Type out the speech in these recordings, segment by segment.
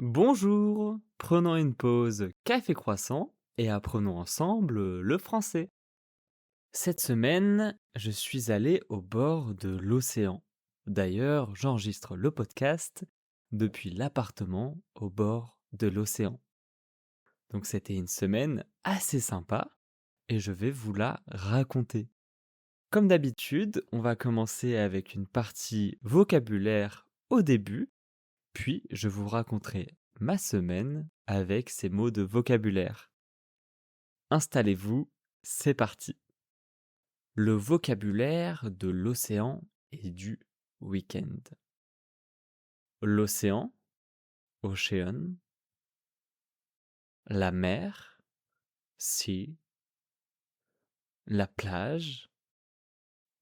Bonjour, prenons une pause café croissant et apprenons ensemble le français. Cette semaine, je suis allé au bord de l'océan. D'ailleurs, j'enregistre le podcast depuis l'appartement au bord de l'océan. Donc c'était une semaine assez sympa et je vais vous la raconter. Comme d'habitude, on va commencer avec une partie vocabulaire au début. Puis, je vous raconterai ma semaine avec ces mots de vocabulaire. Installez-vous, c'est parti. Le vocabulaire de l'océan et du week-end. L'océan, ocean. La mer, sea. La plage,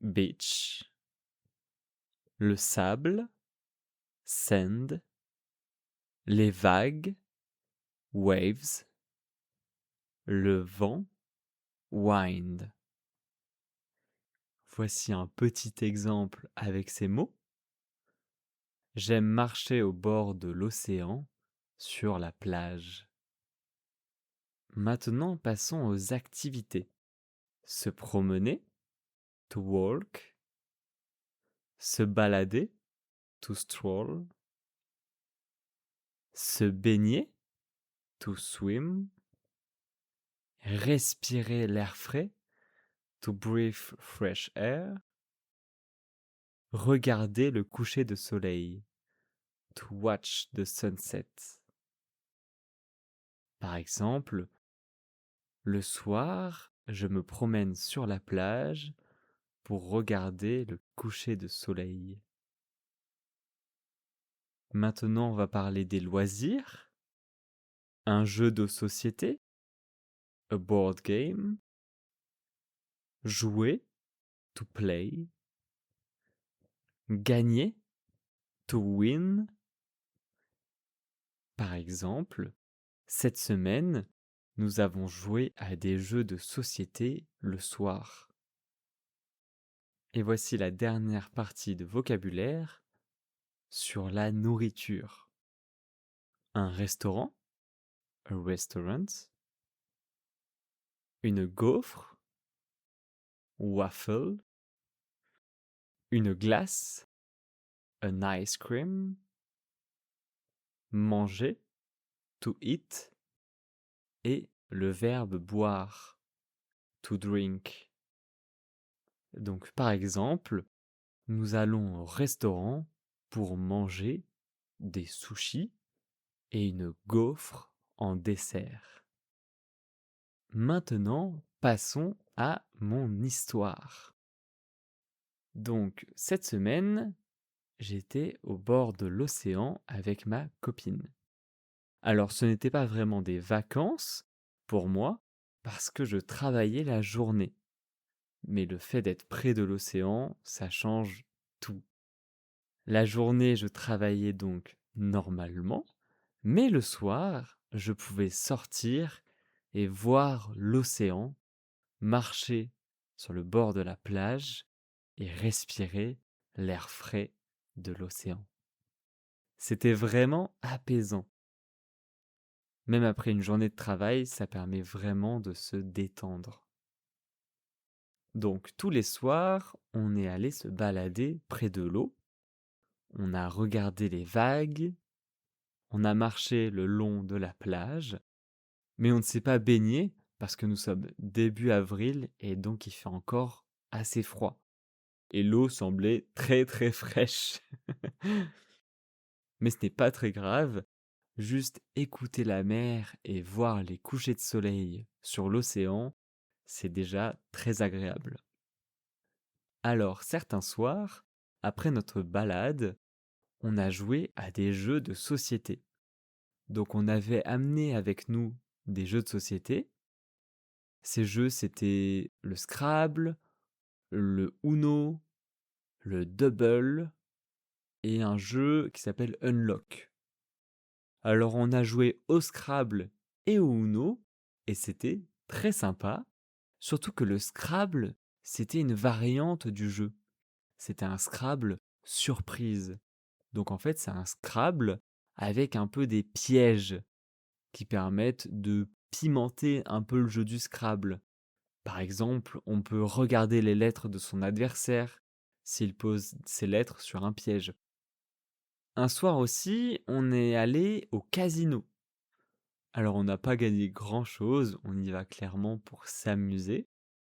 beach. Le sable, sand. Les vagues, waves. Le vent, wind. Voici un petit exemple avec ces mots. J'aime marcher au bord de l'océan, sur la plage. Maintenant, passons aux activités. Se promener, to walk. Se balader, to stroll. Se baigner, to swim. Respirer l'air frais, to breathe fresh air. Regarder le coucher de soleil, to watch the sunset. Par exemple, le soir, je me promène sur la plage pour regarder le coucher de soleil. Maintenant, on va parler des loisirs. Un jeu de société, a board game. Jouer, to play. Gagner, to win. Par exemple, cette semaine, nous avons joué à des jeux de société le soir. Et voici la dernière partie de vocabulaire sur la nourriture. Un restaurant, a restaurant. Une gaufre, waffle. Une glace, an ice cream. Manger, to eat. Et le verbe boire, to drink. Donc par exemple, nous allons au restaurant pour manger des sushis et une gaufre en dessert. Maintenant, passons à mon histoire. Donc cette semaine, j'étais au bord de l'océan avec ma copine. Alors ce n'était pas vraiment des vacances pour moi parce que je travaillais la journée. Mais le fait d'être près de l'océan, ça change tout. La journée, je travaillais donc normalement, mais le soir, je pouvais sortir et voir l'océan, marcher sur le bord de la plage et respirer l'air frais de l'océan. C'était vraiment apaisant. Même après une journée de travail, ça permet vraiment de se détendre. Donc tous les soirs, on est allé se balader près de l'eau, on a regardé les vagues, on a marché le long de la plage, mais on ne s'est pas baigné parce que nous sommes début avril et donc il fait encore assez froid. Et l'eau semblait très très fraîche. Mais ce n'est pas très grave, juste écouter la mer et voir les couchers de soleil sur l'océan, c'est déjà très agréable. Alors certains soirs, après notre balade, on a joué à des jeux de société. Donc on avait amené avec nous des jeux de société. Ces jeux, c'était le Scrabble, le Uno, le Double et un jeu qui s'appelle Unlock. Alors on a joué au Scrabble et au Uno et c'était très sympa. Surtout que le Scrabble, c'était une variante du jeu. C'était un Scrabble surprise. Donc en fait, c'est un Scrabble avec un peu des pièges qui permettent de pimenter un peu le jeu du Scrabble. Par exemple, on peut regarder les lettres de son adversaire s'il pose ses lettres sur un piège. Un soir aussi, on est allé au casino. Alors on n'a pas gagné grand-chose, on y va clairement pour s'amuser,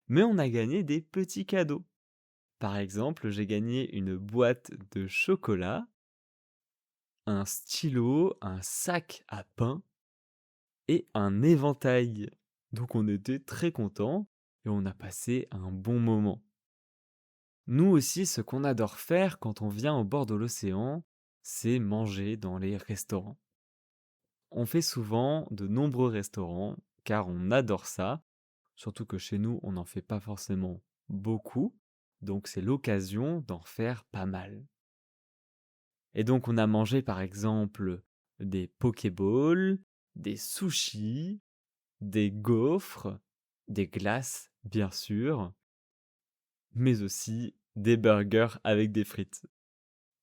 mais on a gagné des petits cadeaux. Par exemple, j'ai gagné une boîte de chocolat, un stylo, un sac à pain et un éventail. Donc on était très contents et on a passé un bon moment. Nous aussi, ce qu'on adore faire quand on vient au bord de l'océan, c'est manger dans les restaurants. On fait souvent de nombreux restaurants car on adore ça, surtout que chez nous, on n'en fait pas forcément beaucoup, donc c'est l'occasion d'en faire pas mal. Et donc on a mangé par exemple des pokéballs, des sushis, des gaufres, des glaces bien sûr, mais aussi des burgers avec des frites.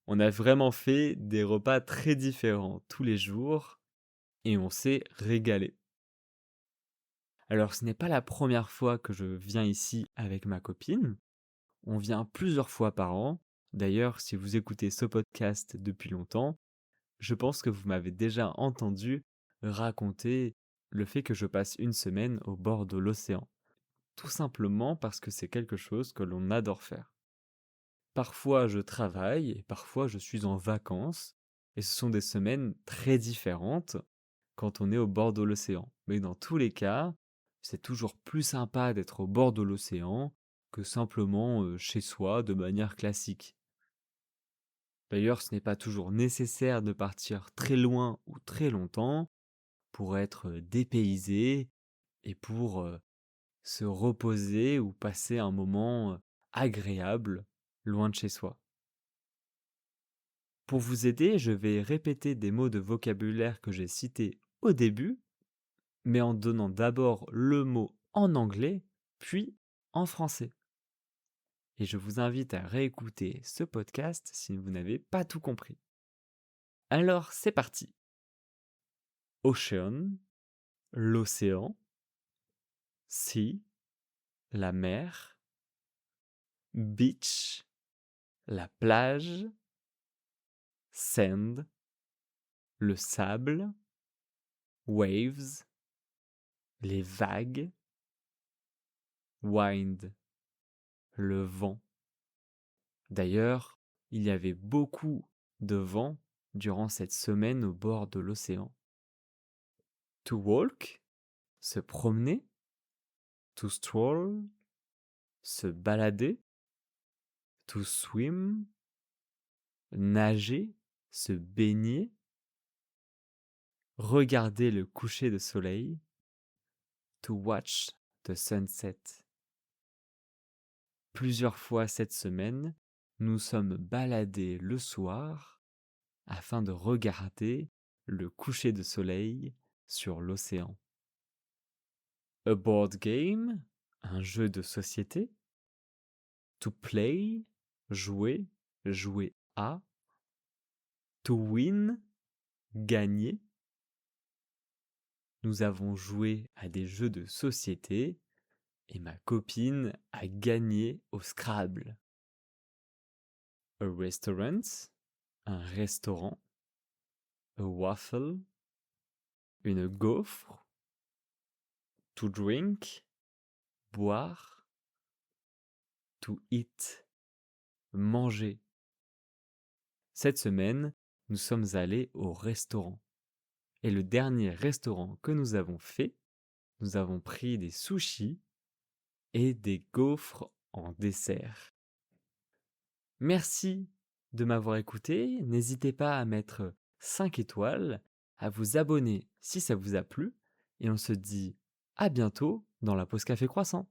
On a vraiment fait des repas très différents tous les jours et on s'est régalé. Alors ce n'est pas la première fois que je viens ici avec ma copine, on vient plusieurs fois par an. D'ailleurs, si vous écoutez ce podcast depuis longtemps, je pense que vous m'avez déjà entendu raconter le fait que je passe une semaine au bord de l'océan. Tout simplement parce que c'est quelque chose que l'on adore faire. Parfois je travaille et parfois je suis en vacances, et ce sont des semaines très différentes quand on est au bord de l'océan. Mais dans tous les cas, c'est toujours plus sympa d'être au bord de l'océan que simplement chez soi de manière classique. D'ailleurs, ce n'est pas toujours nécessaire de partir très loin ou très longtemps pour être dépaysé et pour se reposer ou passer un moment agréable loin de chez soi. Pour vous aider, je vais répéter des mots de vocabulaire que j'ai cités au début, mais en donnant d'abord le mot en anglais, puis en français. Et je vous invite à réécouter ce podcast si vous n'avez pas tout compris. Alors, c'est parti. Ocean, l'océan. Sea, la mer. Beach, la plage. Sand, le sable. Waves, les vagues. Wind, le vent. D'ailleurs, il y avait beaucoup de vent durant cette semaine au bord de l'océan. To walk, se promener. To stroll, se balader. To swim, nager, se baigner. Regarder le coucher de soleil. To watch the sunset. Plusieurs fois cette semaine, nous sommes baladés le soir afin de regarder le coucher de soleil sur l'océan. A board game, un jeu de société. To play, jouer, jouer à. To win, gagner. Nous avons joué à des jeux de société et ma copine a gagné au Scrabble. A restaurant, un restaurant. A waffle, une gaufre. To drink, boire. To eat, manger. Cette semaine, nous sommes allés au restaurant. Et le dernier restaurant que nous avons fait, nous avons pris des sushis et des gaufres en dessert. Merci de m'avoir écouté. N'hésitez pas à mettre 5 étoiles, à vous abonner si ça vous a plu. Et on se dit à bientôt dans la pause café croissant.